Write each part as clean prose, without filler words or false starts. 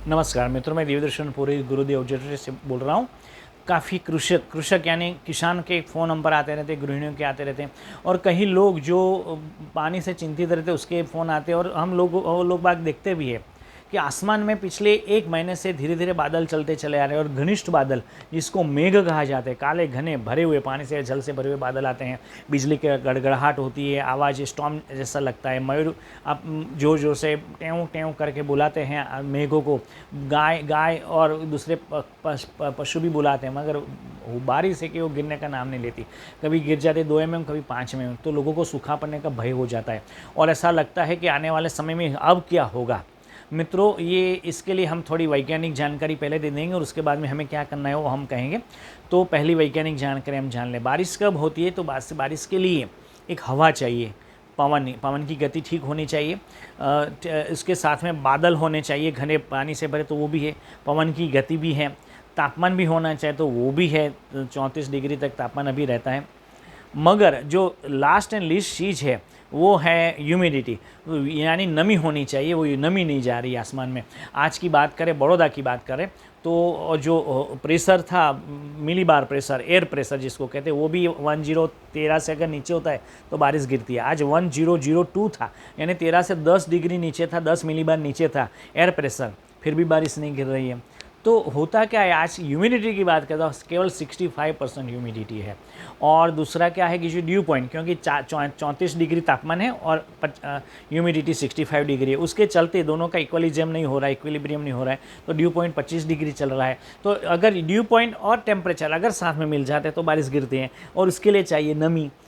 नमस्कार मित्रों, मैं देवदर्शन पुरी गुरुदेव जटरे से बोल रहा हूँ। काफ़ी कृषक यानी किसान के फ़ोन नंबर आते रहते, गृहिणियों के आते रहते हैं और कई लोग जो पानी से चिंतित रहते उसके फ़ोन आते हैं और हम लोग बाग देखते भी है कि आसमान में पिछले 1 महीने से धीरे धीरे बादल चलते चले आ रहे हैं और घनिष्ठ बादल, जिसको मेघ कहा जाता है, काले घने भरे हुए पानी से जल से भरे हुए बादल आते हैं। बिजली की गड़गड़ाहट होती है, आवाज़ स्टॉर्म जैसा लगता है। मयूर आप जोर जोर से टेव टेव करके बुलाते हैं मेघों को। गाय और दूसरे पशु भी बुलाते हैं, मगर वो बारिश है कि वो गिरने का नाम नहीं लेती। कभी गिर जाते 2 mm, कभी 5 mm, तो लोगों को सूखा पड़ने का भय हो जाता है और ऐसा लगता है कि आने वाले समय में अब क्या होगा। मित्रों, ये इसके लिए हम थोड़ी वैज्ञानिक जानकारी पहले दे देंगे और उसके बाद में हमें क्या करना है वो हम कहेंगे। तो पहली वैज्ञानिक जानकारी हम जान लें। बारिश कब होती है? तो बारिश के लिए एक हवा चाहिए, पवन की गति ठीक होनी चाहिए। इसके साथ में बादल होने चाहिए घने पानी से भरे, तो वो भी है। पवन की गति भी है। तापमान भी होना चाहिए, तो वो भी है। 34 डिग्री तक तापमान अभी रहता है। मगर जो लास्ट एंड लीस्ट चीज़ है वो है ह्यूमिडिटी, यानी नमी होनी चाहिए। वो नमी नहीं जा रही आसमान में। आज की बात करें, बड़ौदा की बात करें, तो जो प्रेशर था, मिलीबार प्रेशर, एयर प्रेशर जिसको कहते हैं, वो भी 1013 से अगर नीचे होता है तो बारिश गिरती है। आज 1002 था, यानी 13 से 10 डिग्री नीचे था, 10 मिलीबार नीचे था एयर प्रेशर, फिर भी बारिश नहीं गिर रही है। तो होता क्या है, आज ह्यूमिडिटी की बात करता हूँ, केवल 65% ह्यूमिडिटी है। और दूसरा क्या है कि जो ड्यू पॉइंट, क्योंकि 34 डिग्री तापमान है और ह्यूमिडिटी 65 डिग्री है, उसके चलते दोनों का इक्वलिज्म नहीं हो रहा है, इक्विलिब्रियम नहीं हो रहा है, तो ड्यू पॉइंट 25 डिग्री चल रहा है। तो अगर ड्यू पॉइंट और टेम्परेचर अगर साथ में मिल जाते हैं तो बारिश गिरती है। और उसके लिए चाहिए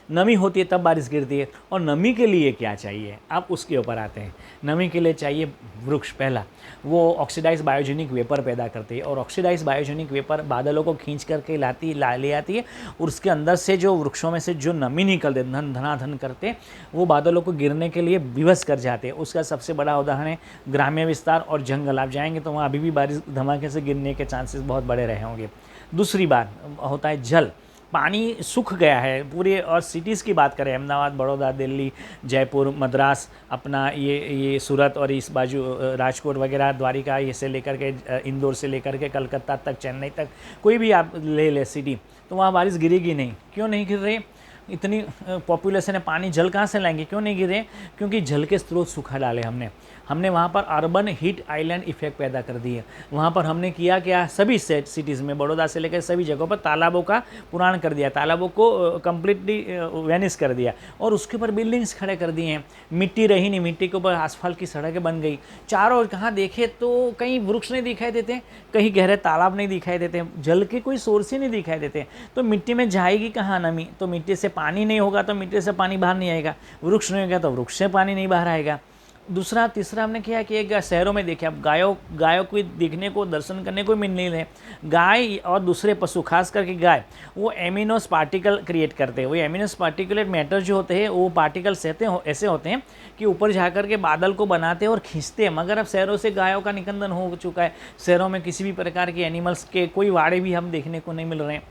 नमी होती है, तब बारिश गिरती है। और नमी के लिए क्या चाहिए, आप उसके ऊपर आते हैं। नमी के लिए चाहिए वृक्ष। पहला, वो ऑक्सीडाइज बायोजेनिक वेपर पैदा करती है और ऑक्सीडाइज बायोजेनिक वेपर बादलों को खींच करके ले आती है और उसके अंदर से जो वृक्षों में से जो नमी निकलते धनाधन करते, वो बादलों को गिरने के लिए विवश कर जाते हैं। उसका सबसे बड़ा उदाहरण है ग्राम्य विस्तार और जंगल। आप जाएंगे तो वहाँ अभी भी बारिश धमाके से गिरने के चांसेस बहुत बड़े रहे होंगे। दूसरी बात होता है जल। पानी सूख गया है पूरे। और सिटीज़ की बात करें, अहमदाबाद, बड़ौदा, दिल्ली, जयपुर, मद्रास, अपना ये सूरत और इस बाजू राजकोट वगैरह, द्वारिका, ये से लेकर के इंदौर से लेकर के कलकत्ता तक, चेन्नई तक, कोई भी आप ले सिटी, तो वहाँ बारिश गिरेगी नहीं। क्यों नहीं गिर रही? इतनी पॉपुलेशन है, पानी जल कहाँ से लाएंगे? क्यों नहीं गिरे? क्योंकि जल के स्रोत सूखा डाले हमने वहाँ पर अर्बन हीट आइलैंड इफेक्ट पैदा कर दिए। वहाँ पर हमने किया क्या, सभी सिटीज़ में, बड़ौदा से लेकर सभी जगहों पर तालाबों का पुराण कर दिया, तालाबों को कम्प्लीटली वेनिश कर दिया और उसके ऊपर बिल्डिंग्स खड़े कर दिए हैं। मिट्टी रही नहीं, मिट्टी के ऊपर आसफाल्ट की सड़कें बन गई। चारों ओर कहाँ देखे तो कहीं वृक्ष नहीं दिखाई देते, कहीं गहरे तालाब नहीं दिखाई देते, जल के कोई सोर्स ही नहीं दिखाई देते। तो मिट्टी में जाएगी कहाँ नमी? तो मिट्टी से पानी नहीं होगा तो मिट्टी से पानी बाहर नहीं आएगा। वृक्ष नहीं होगा तो वृक्ष से पानी नहीं बाहर आएगा। तीसरा हमने किया कि एक शहरों में देखे, अब गायों को दिखने को, दर्शन करने को मिल नहीं रहे। गाय और दूसरे पशु, खास करके गाय, वो एमिनोस पार्टिकल क्रिएट करते हैं। वो एमिनोस पार्टिकुलेट मैटर जो होते हैं, वो पार्टिकल्स ऐसे होते हैं कि ऊपर जाकर के बादल को बनाते हैं और खींचते हैं। मगर अब शहरों से गायों का निकंदन हो चुका है। शहरों में किसी भी प्रकार के एनिमल्स के कोई वाड़े भी हम देखने को नहीं मिल रहे हैं।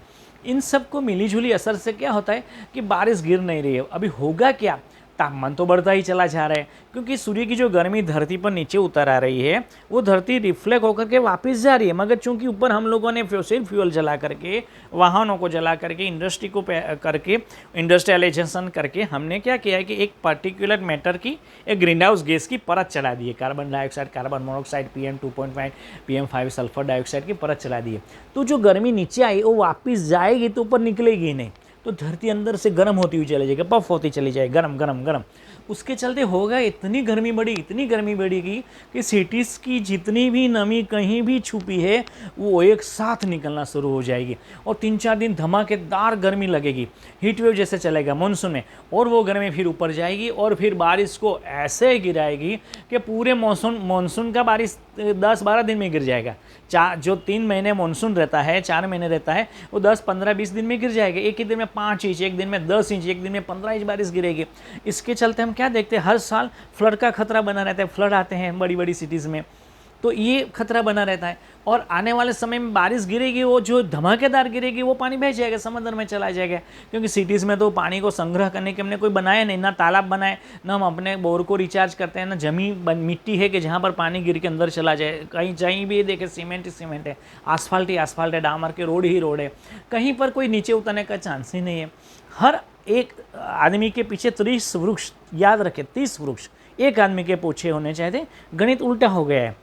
इन सब को मिलीजुली असर से क्या होता है कि बारिश गिर नहीं रही है। अभी होगा क्या? तापमान तो बढ़ता ही चला जा रहा है, क्योंकि सूर्य की जो गर्मी धरती पर नीचे उतर आ रही है, वो धरती रिफ्लेक्ट होकर के वापस जा रही है। मगर चूंकि ऊपर हम लोगों ने फॉसिल फ्यूल जला करके, वाहनों को जला करके, इंडस्ट्री को करके, इंडस्ट्रियलाइजेशन करके, हमने क्या किया है कि एक पर्टिकुलर मैटर की, एक ग्रीन हाउस गैस की परत चला दी है। Carbon dioxide, carbon monoxide, PM2.5, PM5 sulphur dioxide की परत चला दी है। तो जो गर्मी नीचे आई वो वापस जाएगी तो ऊपर निकलेगी नहीं, तो धरती अंदर से गर्म होती हुई चली जाएगी, पफ होती चली जाएगी, गरम गरम गरम। उसके चलते होगा इतनी गर्मी बढ़ेगी कि सिटीज़ की जितनी भी नमी कहीं भी छुपी है वो एक साथ निकलना शुरू हो जाएगी और 3-4 दिन धमाकेदार गर्मी लगेगी। हीट वेव जैसे चलेगा मानसून में, और वो गर्मी फिर ऊपर जाएगी और फिर बारिश को ऐसे गिराएगी कि पूरे मानसून का बारिश 10-12 दिन में गिर जाएगा। जो 3 महीने मानसून रहता है, 4 महीने रहता है, वो 10-15-20 दिन में गिर जाएगा। एक ही दिन में 5 इंच, एक दिन में 10 इंच, एक दिन में 15 इंच बारिश गिरेगी। इसके चलते हम क्या देखते हैं, हर साल फ्लड का खतरा बना रहता है। फ्लड आते हैं बड़ी बड़ी सिटीज़ में। तो ये खतरा बना रहता है। और आने वाले समय में बारिश गिरेगी, वो जो धमाकेदार गिरेगी वो पानी बह जाएगा, समंदर में चला जाएगा। क्योंकि सिटीज़ में तो पानी को संग्रह करने के हमने कोई बनाया नहीं, ना तालाब बनाए, ना हम अपने बोर को रिचार्ज करते हैं, ना जमीन मिट्टी है कि जहाँ पर पानी गिर के अंदर चला जाए। कहीं भी देखे सीमेंट ही सीमेंट है, आसफाल्ट ही आसफाल्ट है, डामर के रोड ही रोड है, कहीं पर कोई नीचे उतरने का चांस ही नहीं है। हर एक आदमी के पीछे 30 वृक्ष, याद रखें 30 वृक्ष एक आदमी के पीछे होने चाहिए। गणित उल्टा हो गया है,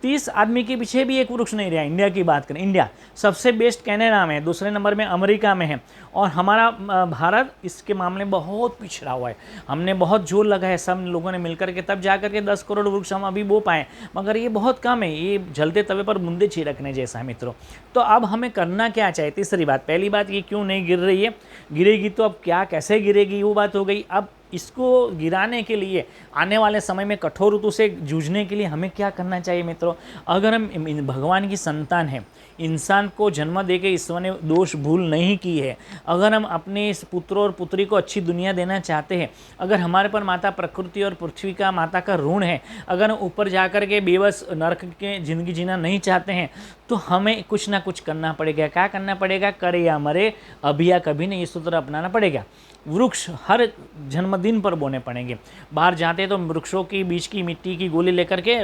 30 आदमी के पीछे भी एक वृक्ष नहीं रहा। इंडिया की बात करें, इंडिया सबसे बेस्ट कनाडा में है, दूसरे नंबर में अमेरिका में है, और हमारा भारत इसके मामले में बहुत पिछड़ा हुआ है। हमने बहुत जोर लगा है सब लोगों ने मिलकर के, तब जा करके 10 करोड़ वृक्ष हम अभी बो पाएँ, मगर ये बहुत कम है, ये जलते तवे पर बूंदे छिड़कने जैसा है मित्रों। तो अब हमें करना क्या चाहिए? तीसरी बात, पहली बात ये क्यों नहीं गिर रही है, गिरेगी तो अब क्या कैसे गिरेगी वो बात हो गई। अब इसको गिराने के लिए आने वाले समय में कठोर ऋतु से जूझने के लिए हमें क्या करना चाहिए मित्रों? अगर हम भगवान की संतान हैं, इंसान को जन्म देके ईश्वर ने दोष भूल नहीं की है, अगर हम अपने इस पुत्र और पुत्री को अच्छी दुनिया देना चाहते हैं, अगर हमारे पर माता प्रकृति और पृथ्वी का माता का ऋण है, अगर हम ऊपर जाकर के बेबस नरक के ज़िंदगी जीना नहीं चाहते हैं, तो हमें कुछ ना कुछ करना पड़ेगा। क्या करना पड़ेगा? करे या मरे, अभी या कभी नहीं, ये सूत्र अपनाना पड़ेगा। वृक्ष हर जन्मदिन पर बोने पड़ेंगे। बाहर जाते तो वृक्षों की बीच की मिट्टी की गोली लेकर के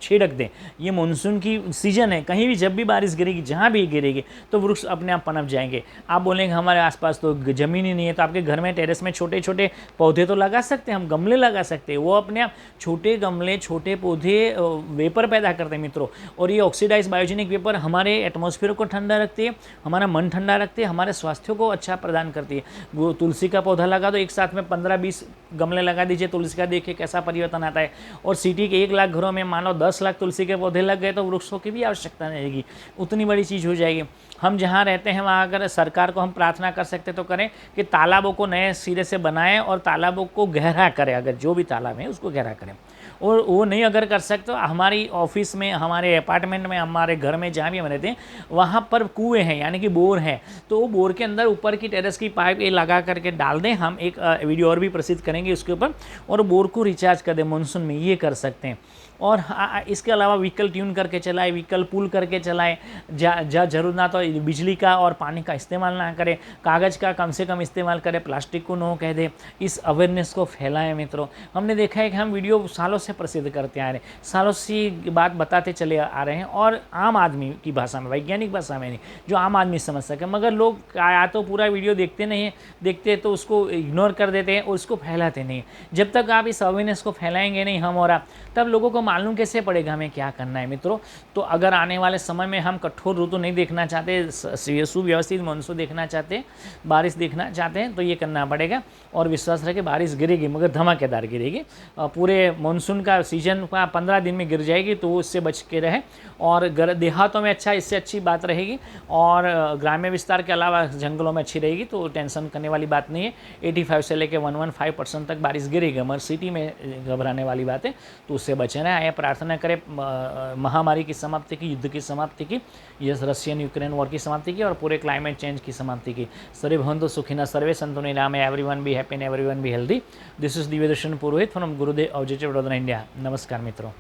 छिड़क दें। ये मानसून की सीजन है, कहीं भी जब भी बारिश गिरेगी, जहाँ भी गिरेगी, तो वृक्ष अपने आप पनप जाएंगे। आप बोलेंगे हमारे आसपास तो ज़मीन ही नहीं है, तो आपके घर में टेरेस में छोटे छोटे पौधे तो लगा सकते हैं, हम गमले लगा सकते हैं, वो अपने आप छोटे गमले छोटे पौधे वेपर पैदा करते हैं मित्रों। और ये ऑक्सीडाइज बायोजेनिक वेपर हमारे एटमॉस्फेयर को ठंडा रखती है, हमारा मन ठंडा रखती है, हमारे स्वास्थ्य को अच्छा प्रदान करती है। वो तुलसी का पौधा लगा दो, एक साथ में 15-20 गमले लगा दीजिए तुलसी का, देखिए कैसा परिवर्तन आता है। और सिटी के 1 लाख घरों में मान लो 10 लाख तुलसी के पौधे लग गए, तो वृक्षों की भी आवश्यकता नहीं रहेगी, उतनी बड़ी चीज़ हो जाएगी। हम जहाँ रहते हैं वहाँ अगर सरकार को हम प्रार्थना कर सकते तो करें कि तालाबों को नए सिरे से बनाएं और तालाबों को गहरा करें, अगर जो भी तालाब है उसको गहरा करें। और वो नहीं अगर कर सकते तो हमारी ऑफिस में, हमारे अपार्टमेंट में, हमारे घर में जहाँ भी हम रहते हैं वहाँ पर कुएँ हैं, यानी कि बोर है, तो वो बोर के अंदर ऊपर की टेरेस की पाइप ये लगा करके डाल दें। हम एक वीडियो और भी प्रसिद्ध करेंगे उसके ऊपर, और बोर को रिचार्ज कर दें मानसून में, ये कर सकते हैं। और इसके अलावा व्हीकल ट्यून करके चलाए, व्हीकल पुल करके चलाएं, जहाँ जरूर ना तो बिजली का और पानी का इस्तेमाल ना करें, कागज़ का कम से कम इस्तेमाल करें, प्लास्टिक को नो कह दें। इस अवेयरनेस को फैलाएं मित्रों। हमने देखा है कि हम वीडियो सालों से प्रसिद्ध करते आ रहे हैं, सालों से बात बताते चले आ रहे हैं, और आम आदमी की भाषा में, वैज्ञानिक भाषा में नहीं, जो आम आदमी समझ सके। मगर लोग या तो पूरा वीडियो देखते नहीं हैं, देखते तो उसको इग्नोर कर देते हैं और उसको फैलाते नहीं। जब तक आप इस अवेयरनेस को फैलाएंगे नहीं हम और आप, तब लोगों को मालूम कैसे पड़ेगा हमें क्या करना है मित्रों। तो अगर आने वाले समय में हम कठोर ऋतु नहीं देखना चाहते, सुव्यवस्थित मानसून देखना चाहते, बारिश देखना चाहते हैं, तो ये करना पड़ेगा। और विश्वास रखें बारिश गिरेगी, मगर धमाकेदार गिरेगी। पूरे मानसून का सीजन का 15 दिन में गिर जाएगी, तो उससे बच के रहे। और देहातों में अच्छा, इससे अच्छी बात रहेगी, और ग्राम्य विस्तार के अलावा जंगलों में अच्छी रहेगी, तो टेंशन करने वाली बात नहीं है। 85 से लेकर 115% तक बारिश गिरेगी, मगर सिटी में घबराने वाली बात है, तो उससे बचे रहें। आइए प्रार्थना करें महामारी की समाप्ति की, युद्ध की समाप्ति की, यस रशियन यूक्रेन वॉर की समाप्ति की, और पूरे क्लाइमेट चेंज की समाप्ति की। सर्वे भवन्तु सुखिनः, सर्वे सन्तु निरामया, everyone be happy and everyone be healthy. This is Divyadarshan Purohit from Gurudev objective Vadodara India. नमस्कार मित्रों।